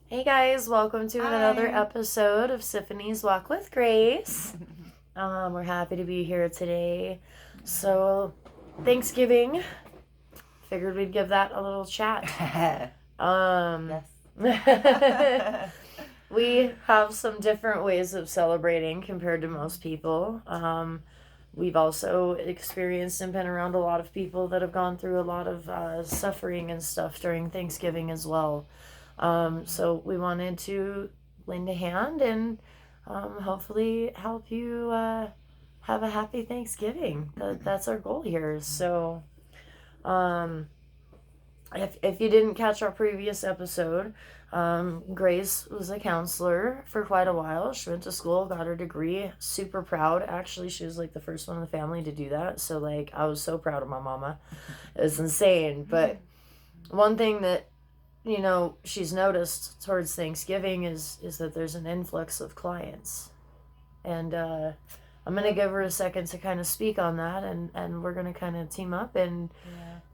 Hey guys, welcome to another Hi. episode of Siffany's Walk with Grace. We're happy to be here today. So, Thanksgiving, figured we'd give that a little chat. Um, Yes. we have some different ways of celebrating compared to most people. We've also experienced and been around a lot of people that have gone through a lot of suffering and stuff during Thanksgiving as well. So we wanted to lend a hand and hopefully help you have a happy Thanksgiving. That's our goal here. So um, if you didn't catch our previous episode, Grace was a counselor for quite a while. She went to school, got her degree. Super proud. Actually, she was like the first one in the family to do that. So like I was so proud of my mama. It was insane. But one thing that she's noticed towards Thanksgiving is that there's an influx of clients, and I'm gonna give her a second to kind of speak on that, and we're gonna kind of team up and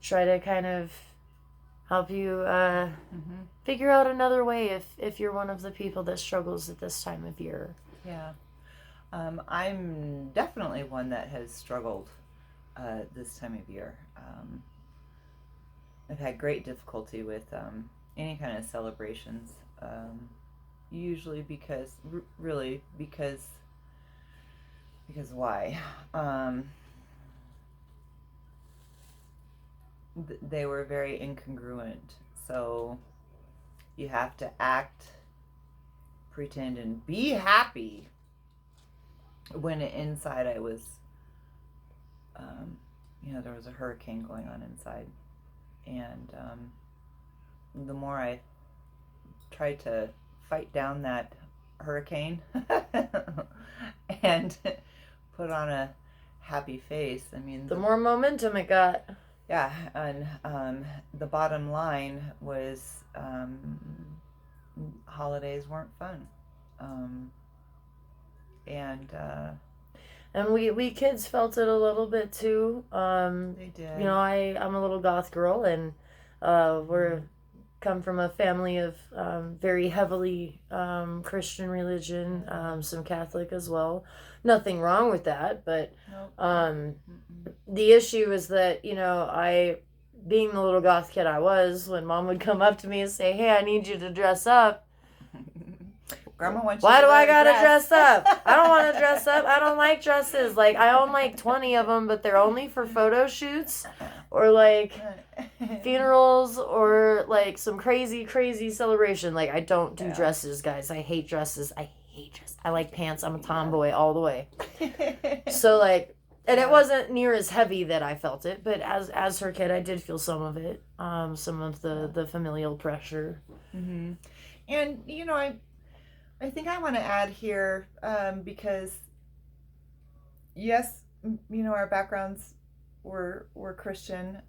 try to kind of help you figure out another way if you're one of the people that struggles at this time of year. Yeah. I'm definitely one that has struggled this time of year. I've had great difficulty with any kind of celebrations. Usually really because why? They were very incongruent. So you have to act, pretend, and be happy when inside I was, there was a hurricane going on inside. And the more I tried to fight down that hurricane and put on a happy face, The more momentum it got. yeah, and the bottom line was holidays weren't fun. Um, and And we kids felt it a little bit too. They did. I'm a little goth girl, and we're come from a family of very heavily Christian religion, some Catholic as well. Nothing wrong with that, but Nope. the issue is that being the little goth kid I was, when mom would come up to me and say, "Hey, I need you to dress up." Grandma wants Why you to do I wear a gotta dress up? I don't want to dress. dress up. I don't like dresses. Like, I own like 20 of them, but they're only for photo shoots or like funerals or like some crazy, crazy celebration. Like, I don't do dresses, guys. I hate dresses. I hate dresses. I like pants. I'm a tomboy all the way. So, like, and it wasn't near as heavy that I felt it, but as her kid, I did feel some of it, some of the familial pressure. Mm-hmm. And I think I want to add here because yes, our backgrounds were Christian.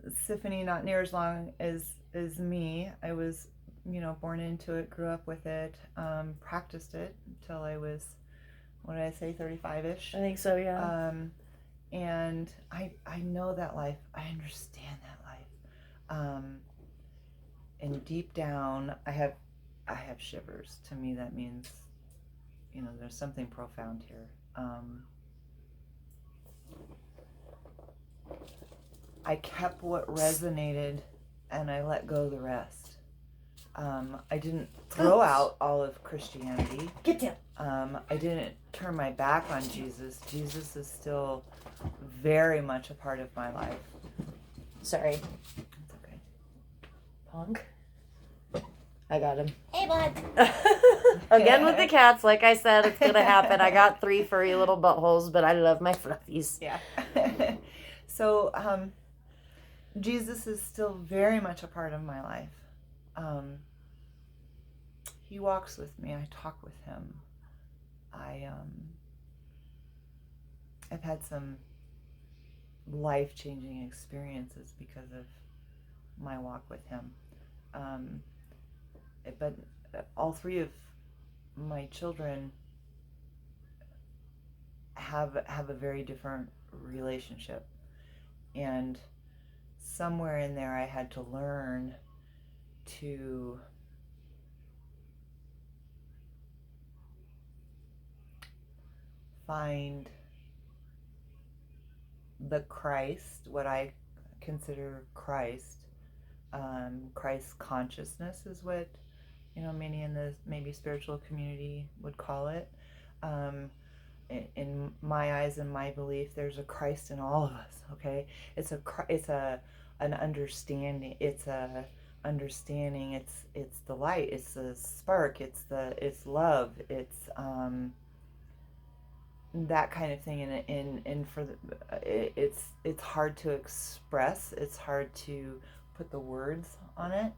Siffany not near as long as me. I was born into it, grew up with it, practiced it until I was, what did I say, 35-ish. I think so, yeah. And I know that life. I understand that life. And deep down, I have shivers. To me, that means there's something profound here. I kept what resonated, and I let go the rest. I didn't throw out all of Christianity. Get down. I didn't turn my back on Jesus. Jesus is still very much a part of my life. Sorry. It's okay. Punk. I got him. Hey, bud. Again with the cats, like I said, it's gonna happen. I got 3 furry little buttholes, but I love my fluffies. Yeah. So, Jesus is still very much a part of my life. He walks with me. I talk with him. I've had some life-changing experiences because of my walk with him. But all 3 of my children have a very different relationship, and somewhere in there I had to learn to find the Christ, what I consider Christ, Christ consciousness is what many in the maybe spiritual community would call it. Um, in my eyes and my belief, there's a Christ in all of us. Okay, it's an understanding. It's the light. It's the spark. It's love. It's that kind of thing. And for it's hard to express. It's hard to put the words on it.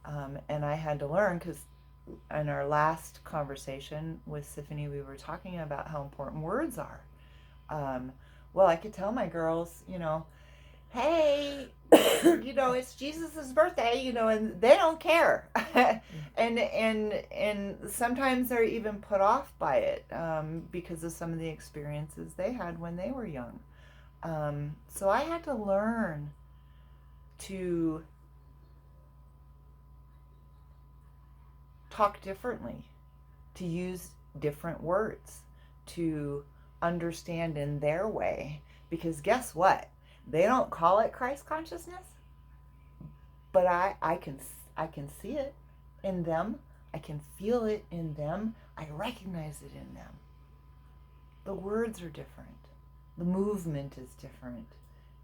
And I had to learn because in our last conversation with Siffany, we were talking about how important words are. Um, well, I could tell my girls, hey, it's Jesus's birthday, and they don't care. and sometimes they're even put off by it because of some of the experiences they had when they were young. So I had to learn to talk differently, to use different words, to understand in their way. Because guess what? They don't call it Christ consciousness, but I can see it in them. I can feel it in them. I recognize it in them. The words are different. The movement is different.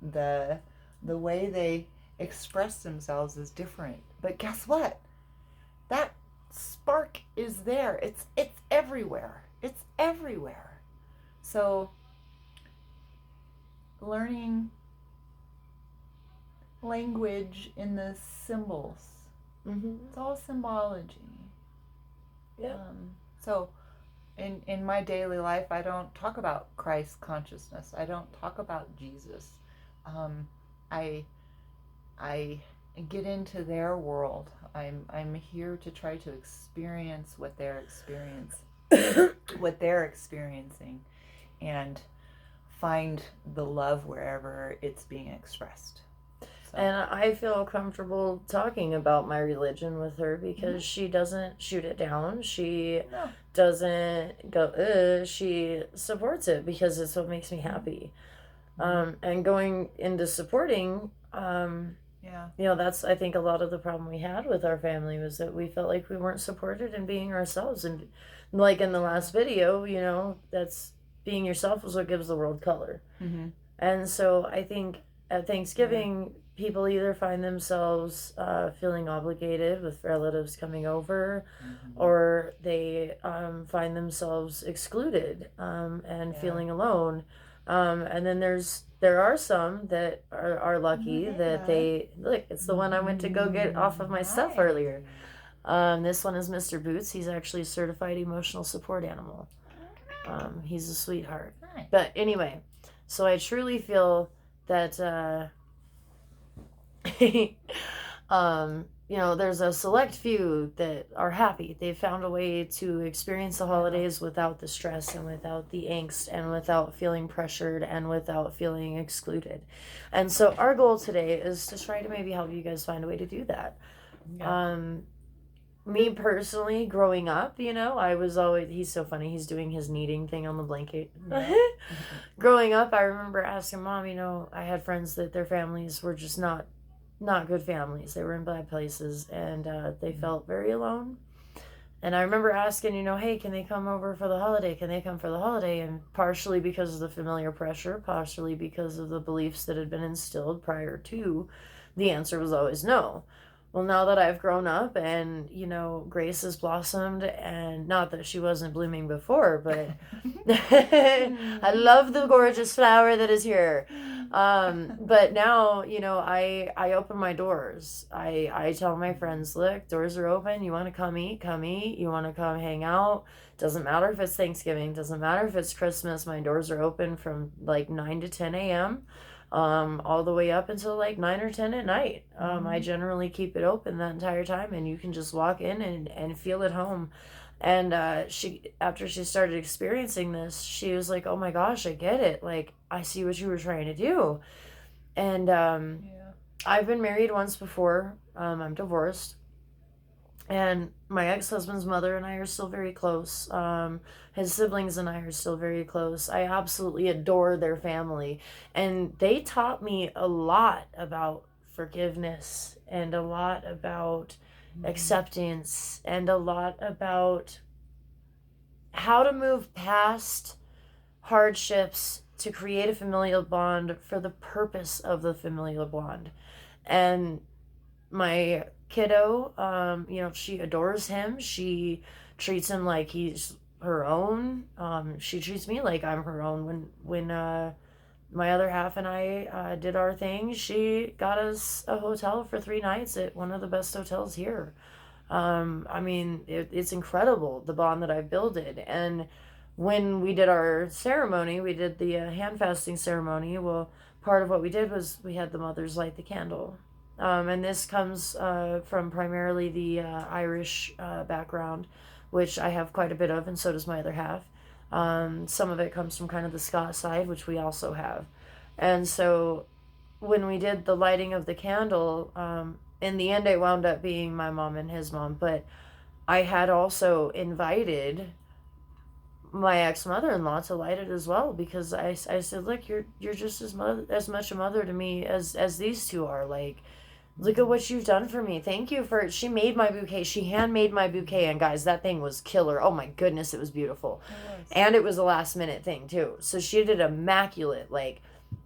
The way they express themselves is different. But guess what? That spark is there. It's everywhere. It's everywhere. So learning language in the symbols. Mm-hmm. It's all symbology. Yeah. So in my daily life, I don't talk about Christ consciousness. I don't talk about Jesus. I get into their world. I'm here to try to experience what they're experiencing, and find the love wherever it's being expressed. So. And I feel comfortable talking about my religion with her because she doesn't shoot it down. She doesn't go, she supports it because it's what makes me happy. And going into supporting, that's, I think, a lot of the problem we had with our family was that we felt like we weren't supported in being ourselves. And like in the last video, that's being yourself is what gives the world color. Mm-hmm. And so I think at Thanksgiving, people either find themselves feeling obligated with relatives coming over, or they find themselves excluded and feeling alone. And then there are some that are lucky that they look. It's the one I went to go get off of my stuff earlier. This one is Mr. Boots. He's actually a certified emotional support animal. He's a sweetheart. But anyway, so I truly feel that there's a select few that are happy. They've found a way to experience the holidays without the stress and without the angst and without feeling pressured and without feeling excluded. And so our goal today is to try to maybe help you guys find a way to do that. Me personally, growing up, I was always, he's so funny, he's doing his kneading thing on the blanket. Growing up, I remember asking Mom, I had friends that their families were just not good families. They were in bad places, and they felt very alone. And I remember asking, hey, can they come over for the holiday? Can they come for the holiday? And partially because of the familiar pressure, partially because of the beliefs that had been instilled prior to, the answer was always no. Well, now that I've grown up and, Grace has blossomed, and not that she wasn't blooming before, but I love the gorgeous flower that is here. But now, I open my doors. I tell my friends, look, doors are open. You want to come eat? Come eat. You want to come hang out? Doesn't matter if it's Thanksgiving. Doesn't matter if it's Christmas. My doors are open from like 9 to 10 a.m. All the way up until like 9 or 10 at night. I generally keep it open that entire time, and you can just walk in and feel at home. And after she started experiencing this, she was like, oh my gosh, I get it. Like, I see what you were trying to do. And I've been married once before. I'm divorced. And my ex-husband's mother and I are still very close. His siblings and I are still very close. I absolutely adore their family, and they taught me a lot about forgiveness and a lot about Mm-hmm. acceptance and a lot about how to move past hardships to create a familial bond for the purpose of the familial bond. And my kiddo, she adores him. She treats him like he's her own. She treats me like I'm her own. When my other half and I did our thing, she got us a hotel for 3 nights at one of the best hotels here. I mean, it's incredible the bond that I've builded. And when we did our ceremony, we did the hand fasting ceremony. Well, part of what we did was we had the mothers light the candle. And this comes from primarily the Irish background, which I have quite a bit of, and so does my other half. Some of it comes from kind of the Scot side, which we also have. And so when we did the lighting of the candle, in the end, it wound up being my mom and his mom, but I had also invited my ex mother in law to light it as well because I said, look, you're just as much a mother to me as these two are. Like, look at what you've done for me. Thank you for. She made my bouquet. She handmade my bouquet, and guys, that thing was killer. Oh my goodness, it was beautiful, It was. and it was a last minute thing too. So she did immaculate, like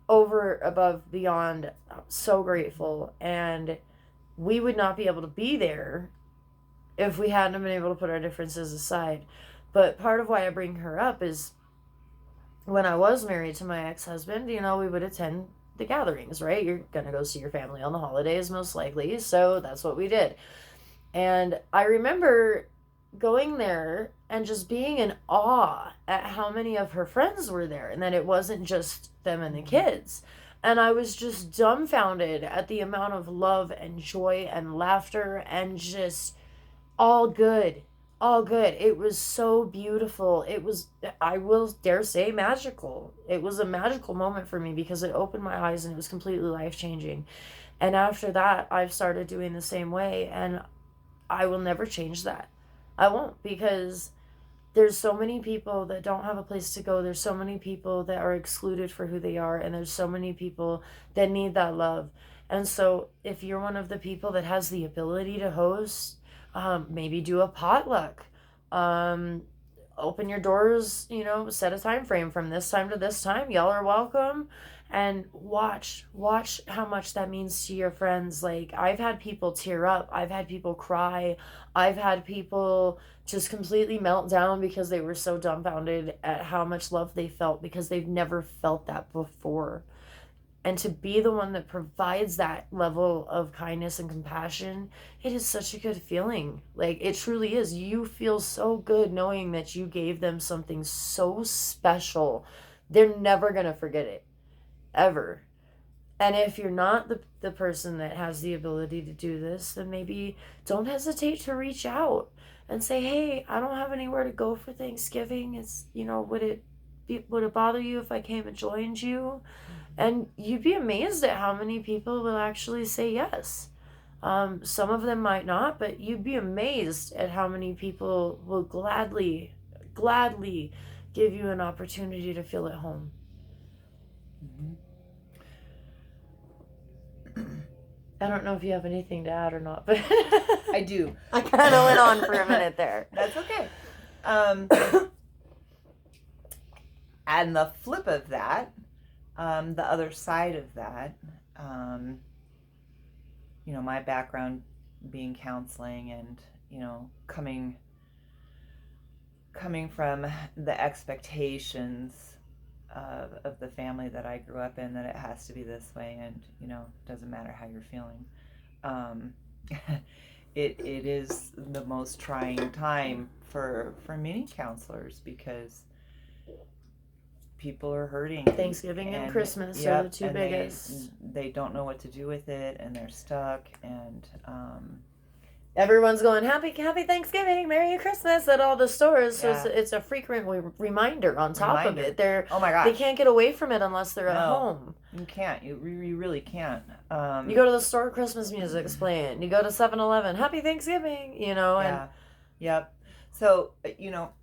over above beyond. So grateful, and we would not be able to be there if we hadn't been able to put our differences aside. But part of why I bring her up is when I was married to my ex husband, we would attend the gatherings, right? You're going to go see your family on the holidays, most likely. So that's what we did. And I remember going there and just being in awe at how many of her friends were there and that it wasn't just them and the Mm-hmm. kids. And I was just dumbfounded at the amount of love and joy and laughter and just all good. All good. It was so beautiful. It was, I will dare say, magical. It was a magical moment for me because it opened my eyes and it was completely life changing. And after that, I've started doing the same way. And I will never change that. I won't because there's so many people that don't have a place to go. There's so many people that are excluded for who they are. And there's so many people that need that love. And so if you're one of the people that has the ability to host, maybe do a potluck. Um, Open your doors, set a time frame from this time to this time. Y'all are welcome. And watch how much that means to your friends. Like, I've had people tear up, I've had people cry, I've had people just completely melt down because they were so dumbfounded at how much love they felt because they've never felt that before. And to be the one that provides that level of kindness and compassion, it is such a good feeling. Like, it truly is. You feel so good knowing that you gave them something so special. They're never going to forget it, ever. And if you're not the person that has the ability to do this, then maybe don't hesitate to reach out and say, hey, I don't have anywhere to go for Thanksgiving. Would it bother you if I came and joined you? Mm-hmm. And you'd be amazed at how many people will actually say yes. Some of them might not, but you'd be amazed at how many people will gladly give you an opportunity to feel at home. Mm-hmm. I don't know if you have anything to add or not, but I do. I kind of went on for a minute there. That's okay. And the flip of that, the other side of that, um, my background being counseling and, coming from the expectations of the family that I grew up in, that it has to be this way, and doesn't matter how you're feeling. Um, it is the most trying time for many counselors because people are hurting, Thanksgiving and and Christmas are the yep, two and biggest. they don't know what to do with it, and they're stuck, and everyone's going happy Thanksgiving, Merry Christmas at all the stores. So Yeah. it's a frequent reminder on top of Reminder. it. Oh my They gosh. can't get away from it unless they're at No, home. you can't. You really can't. You go to the store, Christmas music's playing. You go to 7-Eleven, Happy Thanksgiving, and Yeah. Yep. So,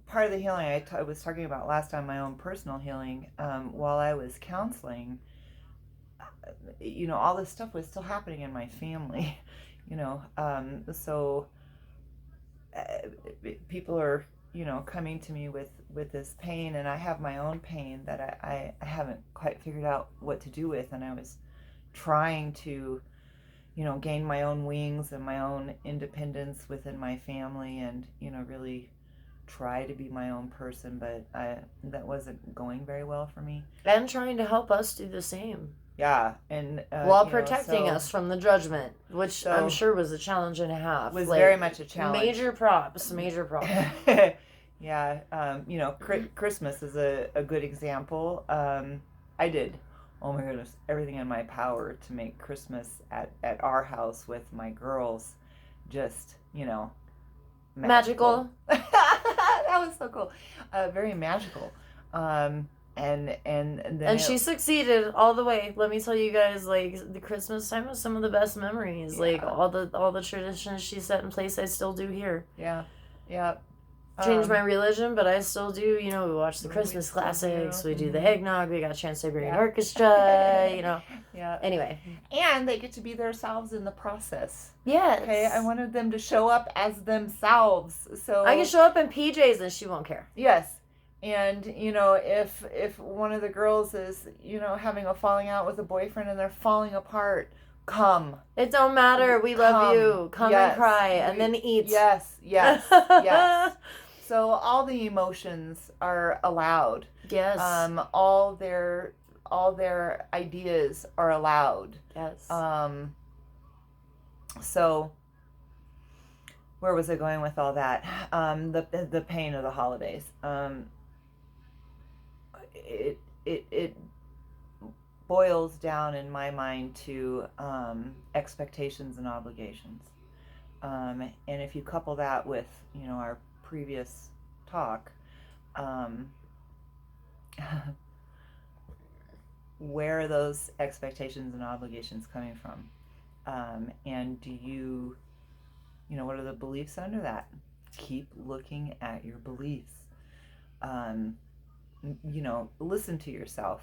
part of the healing I was talking about last time, my own personal healing, while I was counseling, all this stuff was still happening in my family, so uh, people are, coming to me with this pain, and I have my own pain that I haven't quite figured out what to do with, and I was trying to gain my own wings and my own independence within my family, and really try to be my own person, but that wasn't going very well for me. and trying to help us do the same. Yeah, and While protecting us from the judgment, which so I'm sure was a challenge and a half. was very much a challenge. Major props. Yeah, Christmas is a good example. I did, oh my goodness, everything in my power to make Christmas at our house with my girls just, magical. That was so cool. Very magical. And then And she succeeded all the way. Let me tell you guys, like, the Christmas time was some of the best memories. Yeah. Like all the traditions she set in place, I still do here. Yeah, yeah. Changed my religion, but I still do. We watch the Christmas still classics. do. We do the Mhm. eggnog. We got Trans-Siberian Yeah. Orchestra. Yeah. Anyway, And they get to be themselves in the process. yes. Okay, I wanted them to show up as themselves. So I can show up in PJs and she won't care. yes. And if one of the girls is having a falling out with a boyfriend and they're falling apart, come. It don't matter. We love Come. you. Come Yes. and cry and then eat. Yes, yes, yes. So all the emotions are allowed. Yes. All their ideas are allowed. Yes. So where was I going with all that? The pain of the holidays. It boils down in my mind to expectations and obligations. And if you couple that with our previous talk, where are those expectations and obligations coming from? And do you what are the beliefs under that? Keep looking at your beliefs. Listen to yourself.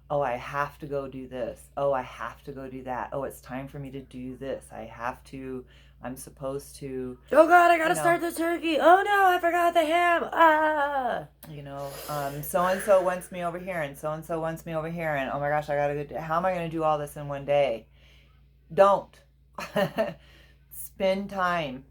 Oh, I have to go do this. Oh, I have to go do that. Oh, it's time for me to do this. I'm supposed to. Oh God, I gotta start the turkey. Oh no, I forgot the ham. Ah. So and so wants me over here, and so wants me over here, and oh my gosh, I gotta go. How am I gonna do all this in one day? Don't. Spend time.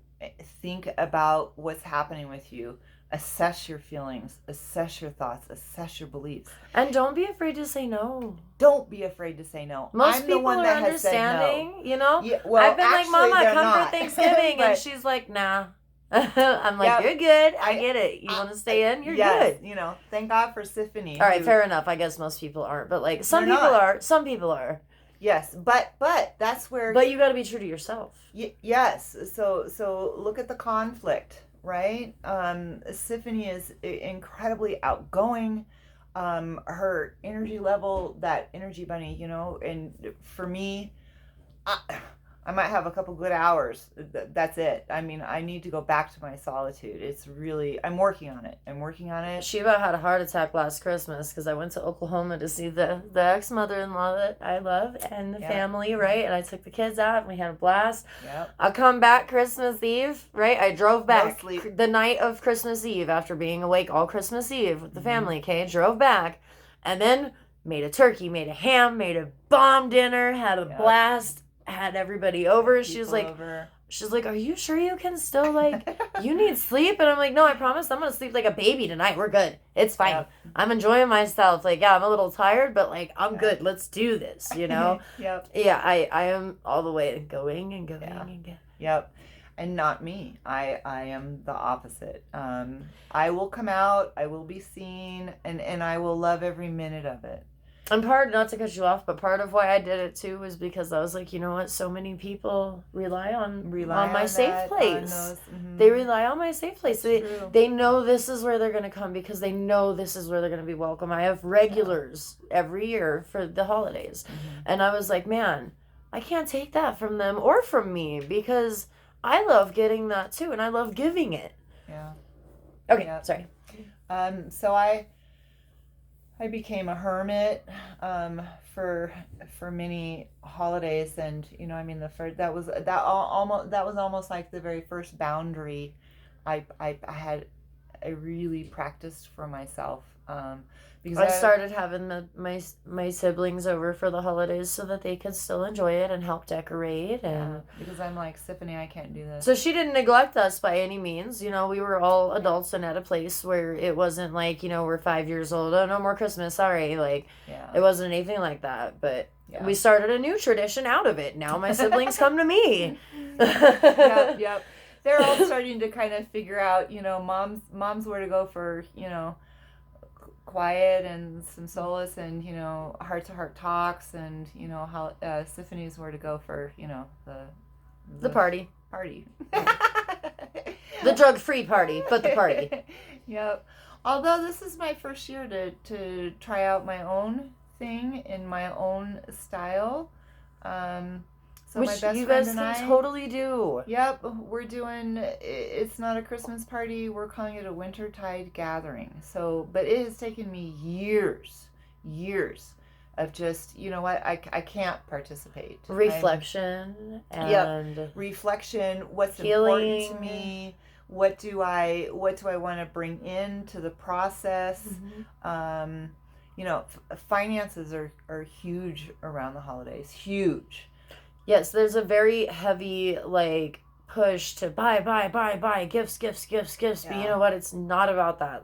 Think about what's happening with you. Assess your feelings, assess your thoughts, assess your beliefs. And don't be afraid to say no. Don't be afraid to say no. Most I'm people the one are that understanding, has said no. Yeah, well, I've been like, Mama, they're come not. for Thanksgiving. But and she's like, nah. I'm like, Yep. you're good. I get it. You want to stay in? You're yes, good. Thank God for Siffany. All right, fair enough. I guess most people aren't. But like, some They're people not. are. Some people are. Yes, but that's where. But you got to be true to yourself. Yes. So look at the conflict, right? Siffany is incredibly outgoing. Her energy level, that energy bunny, and for me, I might have a couple good hours. That's it. I mean, I need to go back to my solitude. It's really, I'm working on it. She about had a heart attack last Christmas because I went to Oklahoma to see the ex-mother-in-law that I love and the family, right? And I took the kids out and we had a blast. Yep. I come back Christmas Eve, right? I drove back No sleep. the night of Christmas Eve after being awake all Christmas Eve with the family, okay? Drove back and then made a turkey, made a ham, made a bomb dinner, had a blast. Had everybody over. She's like, are you sure you can still, like, you need sleep? And I'm like, no, I promise I'm going to sleep like a baby tonight. We're good. It's fine. Yep. I'm enjoying myself. Like, yeah, I'm a little tired, but like, I'm good. Let's do this, Yep. Yeah, I am all the way going and going and going. Yep. And not me. I am the opposite. I will come out, I will be seen, and I will love every minute of it. And part, not to cut you off, but part of why I did it too was because I was like, you know what, so many people rely on Rely my on safe that, on place. those. They rely on my safe place. That's true. They know this is where they're gonna come because they know this is where they're gonna be welcome. I have regulars every year for the holidays. And I was like, man, I can't take that from them or from me because I love getting that too and I love giving it. Yeah. Okay, Yep. sorry. So I became a hermit for many holidays, and I mean the first that was almost like the very first boundary I had I really practiced for myself, because I started having my siblings over for the holidays so that they could still enjoy it and help decorate. And because I'm like, Siffany, I can't do this. so she didn't neglect us by any means. We were all adults and at a place where it wasn't like, we're 5 years old. Oh, no more Christmas. Sorry. Like, it wasn't anything like that. But we started a new tradition out of it. Now my siblings come to me. Yep. They're all starting to kind of figure out, mom's where to go for, quiet and some solace and, heart to heart talks, and, how Siffany's where to go for, the party. The drug-free party, but the party. Yep. Although this is my first year to try out my own thing in my own style. So which my best you friend guys and can I, totally do. Yep, we're doing. It's not a Christmas party. We're calling it a Wintertide gathering. So, but it has taken me years of just, I can't participate. Reflection and reflection. What's healing. important to me? What do I want to bring into the process? Finances are huge around the holidays. Huge. Yes, there's a very heavy push to buy gifts. But you know what? It's not about that.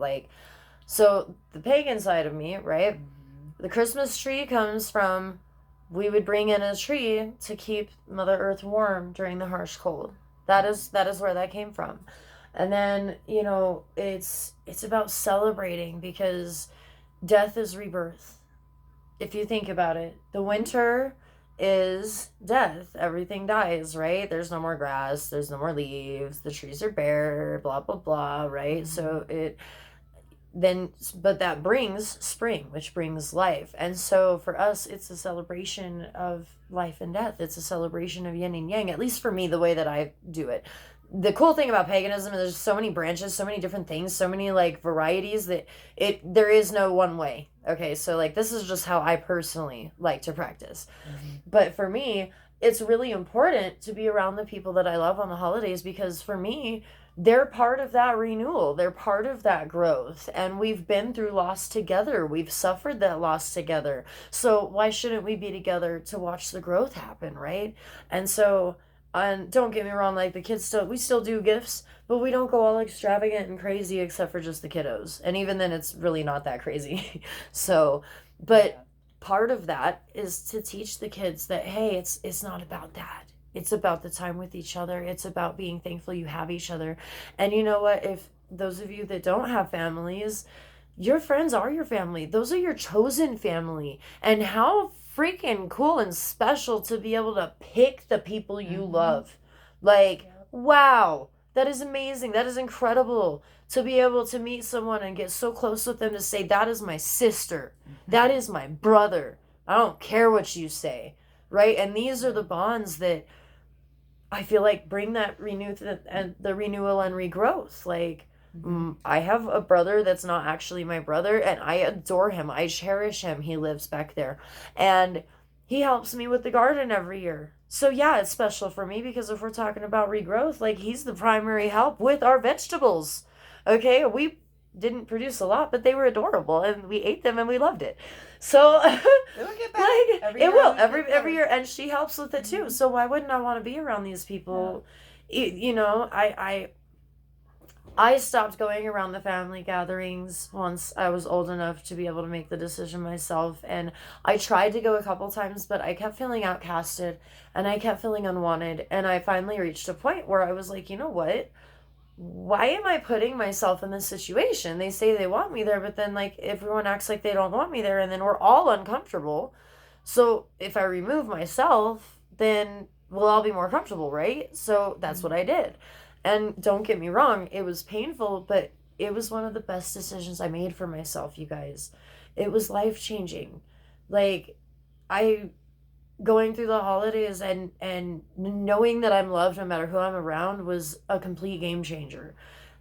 So the pagan side of me, right? The Christmas tree comes from, we would bring in a tree to keep Mother Earth warm during the harsh cold. That is where that came from. And then, it's about celebrating because death is rebirth. If you think about it, the winter is death. Everything dies, right? There's no more grass, there's no more leaves, the trees are bare, blah blah blah, right? So but that brings spring, which brings life. And so for us, it's a celebration of life and death. It's a celebration of yin and yang, at least for me, the way that I do it. The cool thing about paganism is there's so many branches, so many different things, so many varieties that there is no one way. Okay, so this is just how I personally like to practice. But for me, it's really important to be around the people that I love on the holidays because for me, they're part of that renewal. They're part of that growth. And we've been through loss together. We've suffered that loss together. So why shouldn't we be together to watch the growth happen, right? And so, and don't get me wrong, the kids we still do gifts, but we don't go all extravagant and crazy except for just the kiddos. And even then it's really not that crazy. So, but part of that is to teach the kids that, hey, it's not about that. It's about the time with each other. It's about being thankful you have each other. And you know what? If those of you that don't have families, your friends are your family. Those are your chosen family. And how freaking cool and special to be able to pick the people you love. Wow, that is amazing. That is incredible to be able to meet someone and get so close with them to say, that is my sister. That is my brother. I don't care what you say, right? And these are the bonds that I feel bring that the renewal and regrowth. I have a brother that's not actually my brother, and I adore him. I cherish him. He lives back there. And he helps me with the garden every year. So yeah, it's special for me because if we're talking about regrowth, he's the primary help with our vegetables. Okay, we didn't produce a lot, but they were adorable, and we ate them, and we loved it. So it'll get back. It will every year, and she helps with it too. So why wouldn't I want to be around these people? I stopped going around the family gatherings once I was old enough to be able to make the decision myself, and I tried to go a couple times, but I kept feeling outcasted and I kept feeling unwanted, and I finally reached a point where I was like, you know what? why am I putting myself in this situation? They say they want me there, but then like everyone acts like they don't want me there, and then we're all uncomfortable. So if I remove myself, then we'll all be more comfortable, right? So that's what I did. And don't get me wrong, it was painful, but it was one of the best decisions I made for myself, you guys. It was life changing. Like, I going through the holidays and knowing that I'm loved no matter who I'm around was a complete game changer.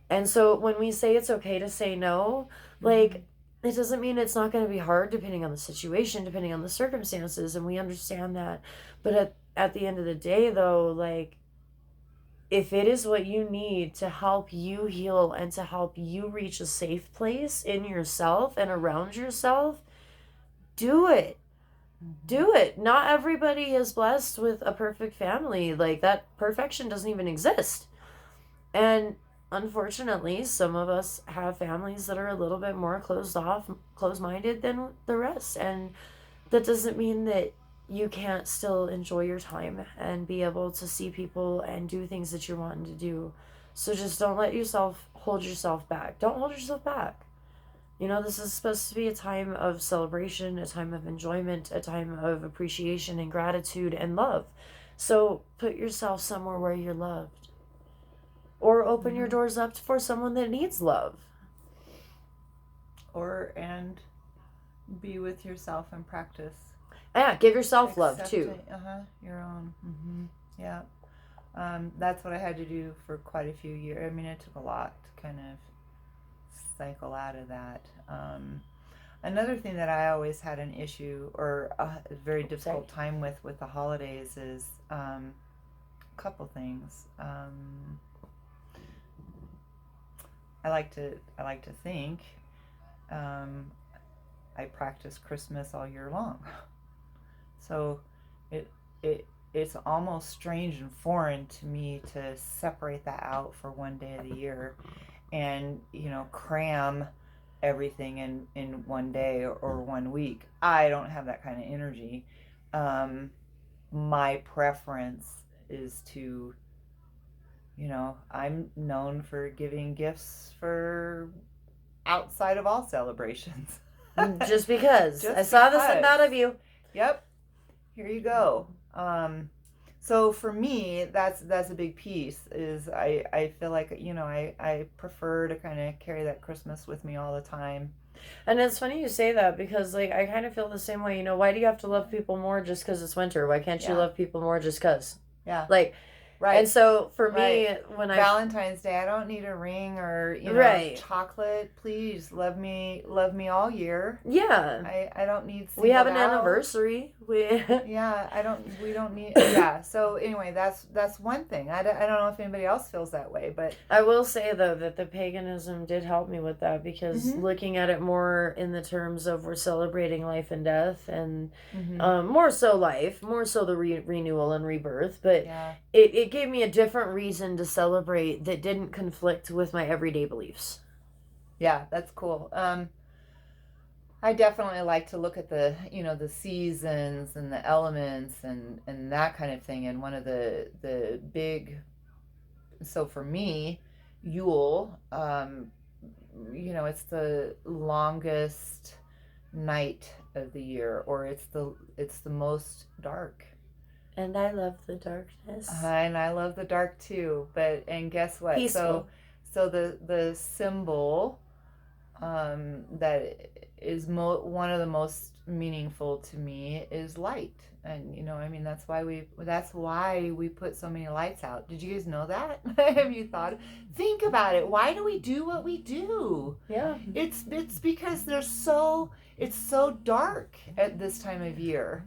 And so when we say it's okay to say no, like, it doesn't mean it's not going to be hard depending on the situation, depending on the circumstances, and we understand that. But at the end of the day, though, like, if it is what you need to help you heal and to help you reach a safe place in yourself and around yourself, do it. Do it. Not everybody is blessed with a perfect family. Like, that perfection doesn't even exist. And unfortunately, some of us have families that are a little bit more closed off, closed minded than the rest. And that doesn't mean that you can't still enjoy your time and be able to see people and do things that you're wanting to do. So just don't let yourself hold yourself back. Don't hold yourself back. You know, this is supposed to be a time of celebration, a time of enjoyment, a time of appreciation and gratitude and love. So put yourself somewhere where you're loved. Or open your doors up for someone that needs love. Or and be with yourself and practice. Yeah, give yourself love too. Your own. Yeah. That's what I had to do for quite a few years. I mean, it took a lot to kind of cycle out of that. Another thing that I always had an issue or a very difficult time with the holidays is a couple things. I like to think I practice Christmas all year long, so it's almost strange and foreign to me to separate that out for one day of the year, and cram everything in one day or 1 week. I don't have that kind of energy. My preference is to I'm known for giving gifts for outside of all celebrations. Just because. I saw this and thought of you. Yep. Here you go. So for me, that's a big piece. Is I feel like I prefer to kind of carry that Christmas with me all the time. And it's funny you say that because like I kind of feel the same way. You know, why do you have to love people more just because it's winter? Why can't you love people more just because? Yeah. Like. Right. And so for me, when Valentine's Day, I don't need a ring or chocolate. Please love me all year. Yeah. I don't need. We have an anniversary. Yeah. We don't need. Yeah. So anyway, that's one thing. I don't know if anybody else feels that way, but I will say though that the paganism did help me with that because looking at it more in the terms of we're celebrating life and death and more so life, more so the renewal and rebirth, but it gave me a different reason to celebrate that didn't conflict with my everyday beliefs. Yeah, that's cool. I definitely like to look at the seasons and the elements and that kind of thing. And one of the big, so for me, Yule, it's the longest night of the year, or it's the most dark. And I love the darkness. And I love the dark too. And guess what? Peaceful. So the symbol that is one of the most meaningful to me is light. And that's why we put so many lights out. Did you guys know that? Have you think about it? Why do we do what we do? Yeah. It's because it's so dark at this time of year.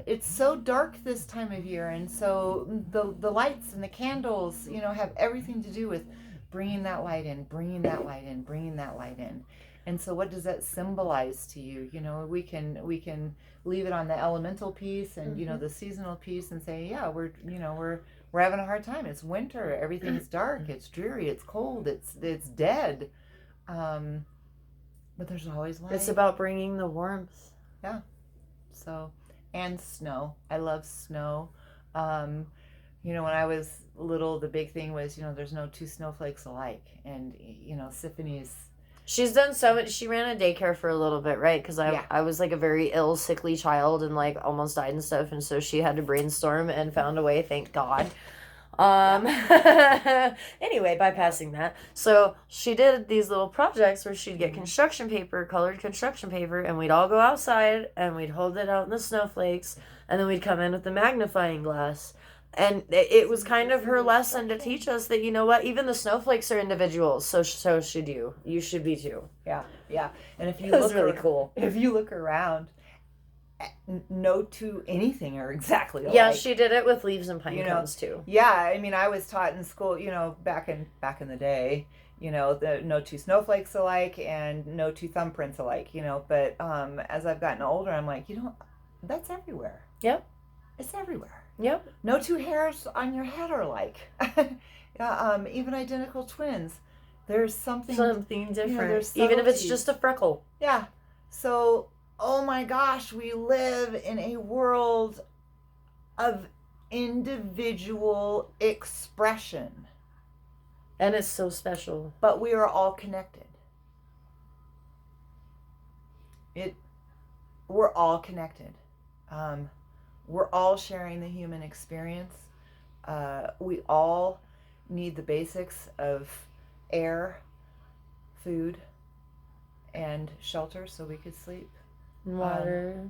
It's so dark this time of year, and so the lights and the candles, have everything to do with bringing that light in, bringing that light in, bringing that light in. And so what does that symbolize to you? We can leave it on the elemental piece and the seasonal piece and say, yeah, we're having a hard time. It's winter, everything's dark, it's dreary, it's cold, it's dead. But there's always light. It's about bringing the warmth. Yeah. So and snow. I love snow. When I was little, the big thing was, there's no two snowflakes alike. And, Siffany's. She's done so much. She ran a daycare for a little bit, right? Because Yeah. I was like a very ill, sickly child and like almost died and stuff. And so she had to brainstorm and found a way, thank God. Anyway, bypassing that. So she did these little projects where she'd get construction paper, colored construction paper, and we'd all go outside and we'd hold it out in the snowflakes. And then we'd come in with the magnifying glass. And it was kind of her lesson to teach us that, you know what, even the snowflakes are individuals. So should you. You should be too. Yeah, yeah. And if you It was really cool. If you look around, no two anything are exactly alike. Yeah, she did it with leaves and pine cones too. Yeah, I mean, I was taught in school, back in the day, the no two snowflakes alike and no two thumbprints alike, But as I've gotten older, I'm like, that's everywhere. Yep. It's everywhere. Yep. No two hairs on your head are alike. Even identical twins. There's something different. There's even if it's just a freckle. Yeah. So, oh my gosh, we live in a world of individual expression. And it's so special. But we are all connected. We're all connected. We're all sharing the human experience. We all need the basics of air, food, and shelter so we could sleep. Water.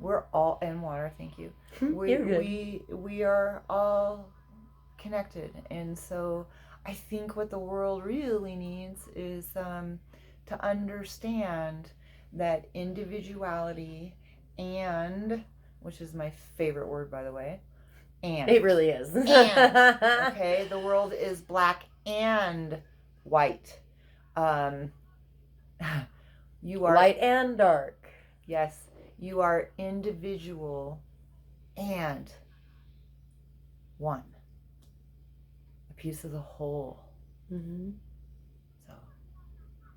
And water, thank you. You're good. We are all connected. And so I think what the world really needs is to understand that individuality and, which is my favorite word, by the way, and. It really is. Okay, the world is black and white. You are light and dark. Yes, you are individual and one, a piece of the whole. Mm-hmm. So.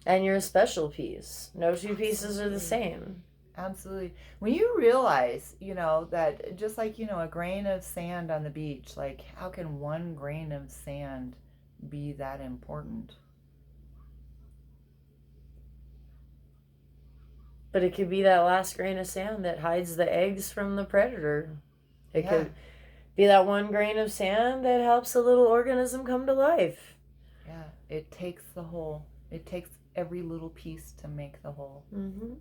And you're a special piece. No two pieces are the same. Absolutely. When you realize, that just like, a grain of sand on the beach, like how can one grain of sand be that important? But it could be that last grain of sand that hides the eggs from the predator. It could be that one grain of sand that helps a little organism come to life. Yeah, it takes the whole. It takes every little piece to make the whole. Mm-hmm.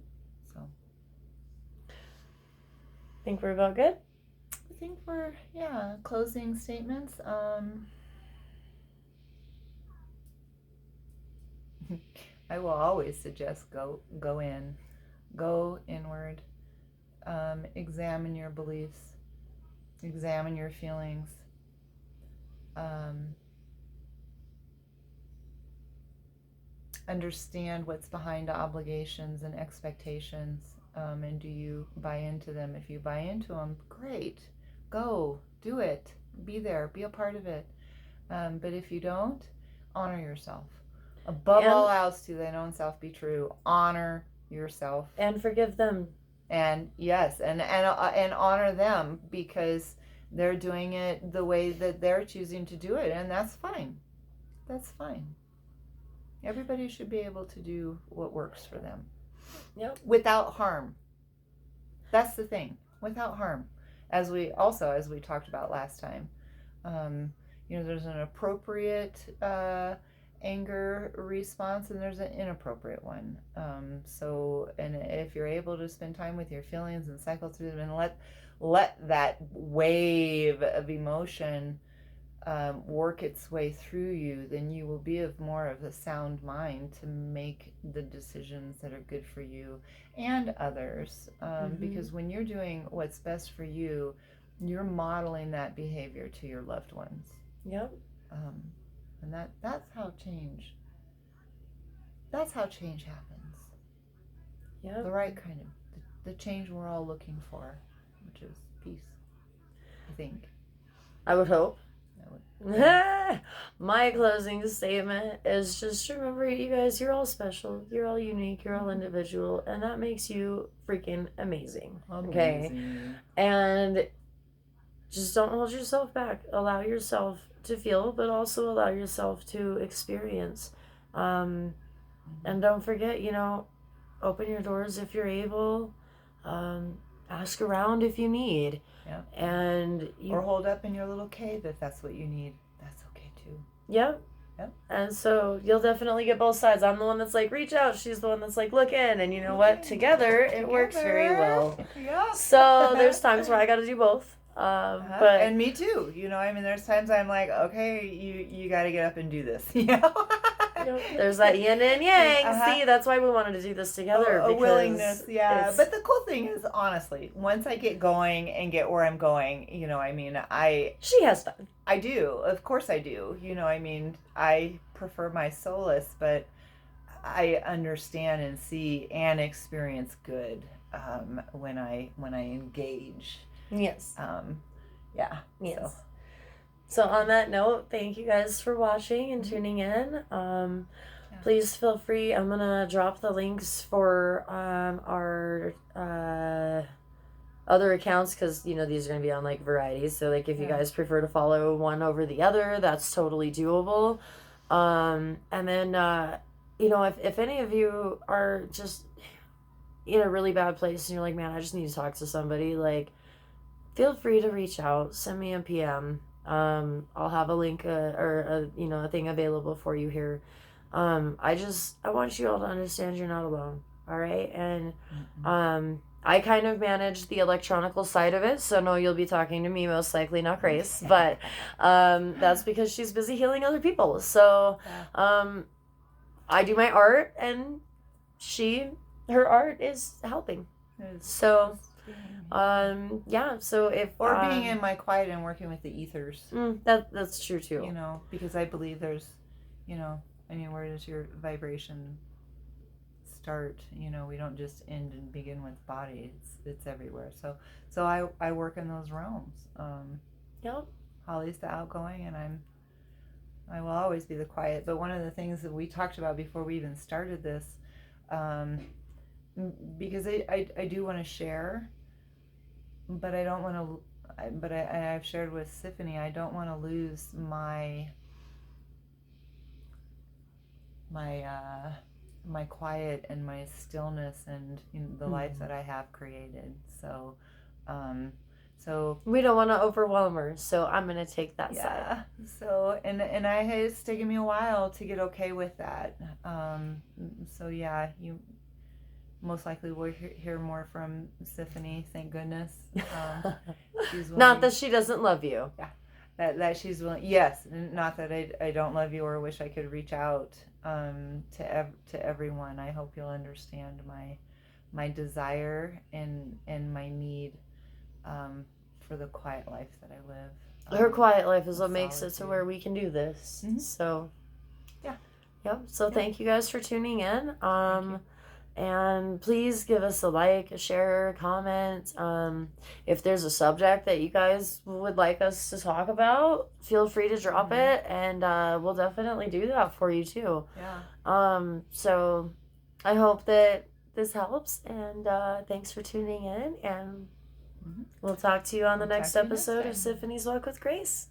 So. Think we're about good? I think we're, closing statements. I will always suggest go inward, examine your beliefs, examine your feelings, understand what's behind obligations and expectations, and do you buy into them? If you buy into them, great, go, do it, be there, be a part of it. But if you don't, honor yourself. Above all else, to thine own self be true. Honor yourself and forgive them. And yes, and honor them because they're doing it the way that they're choosing to do it, and that's fine. That's fine. Everybody should be able to do what works for them. Yep. Without harm. That's the thing. Without harm. As we talked about last time, there's an appropriate anger response and there's an inappropriate one. And if you're able to spend time with your feelings and cycle through them and let that wave of emotion work its way through you, then you will be of more of a sound mind to make the decisions that are good for you and others. Because when you're doing what's best for you, you're modeling that behavior to your loved ones. Yep. And that's how change happens. Yeah. The right kind of the change we're all looking for, which is peace. I think. I would hope. My closing statement is just remember, you guys, you're all special, you're all unique, you're all individual, and that makes you freaking amazing. Okay? And just don't hold yourself back. Allow yourself to feel, but also allow yourself to experience. Um, and don't forget, open your doors if you're able. Um, Ask around if you need. Yeah. And or hold up in your little cave if that's what you need. That's okay too. Yep. Yep. And so you'll definitely get both sides. I'm the one that's like, reach out. She's the one that's like, look in. And you know what? Together, it works very well. Yeah. So there's times where I got to do both. But and me too. There's times I'm like, okay, you got to get up and do this. There's that yin and yang. See, that's why we wanted to do this together. A willingness, yeah. But the cool thing is, honestly, once I get going and get where I'm going, she has fun. I do. Of course I do. I prefer my solace, but I understand and see and experience good when I engage. Yes. Yeah. Yes. So on that note, thank you guys for watching and tuning in. Please feel free. I'm gonna drop the links for our other accounts because these are gonna be on like varieties. So like if you guys prefer to follow one over the other, that's totally doable. And then if any of you are just in a really bad place and you're like, man, I just need to talk to somebody, like, feel free to reach out. Send me a PM. I'll have a link or a thing available for you here. I want you all to understand you're not alone. All right. And I kind of manage the electronical side of it, so no, you'll be talking to me most likely, not Grace, but that's because she's busy healing other people. So I do my art, and her art is helping. So so if being in my quiet and working with the ethers, that's true too. Because I believe there's, where does your vibration start? We don't just end and begin with body. It's everywhere. So I work in those realms. Yep. Holly's the outgoing, and I will always be the quiet. But one of the things that we talked about before we even started this, because I do want to share, but I don't want to. But I've shared with Siffany, I don't want to lose my quiet and my stillness and the life that I have created. So we don't want to overwhelm her. So I'm gonna take that side. So it's taken me a while to get okay with that. So yeah, you most likely will hear more from Siffany. Thank goodness. She's willing, not that she doesn't love you. Yeah. That she's willing. Yes, not that I don't love you or wish I could reach out to everyone. I hope you'll understand my desire and my need for the quiet life that I live. Her quiet life is what makes it to where we can do this. Mm-hmm. So yeah. Yep. So thank you guys for tuning in. And please give us a like, a share, a comment. If there's a subject that you guys would like us to talk about, feel free to drop it, and we'll definitely do that for you too. Yeah. So I hope that this helps, and thanks for tuning in, and we'll talk to you on the next episode of Siffany's Walk with Grace.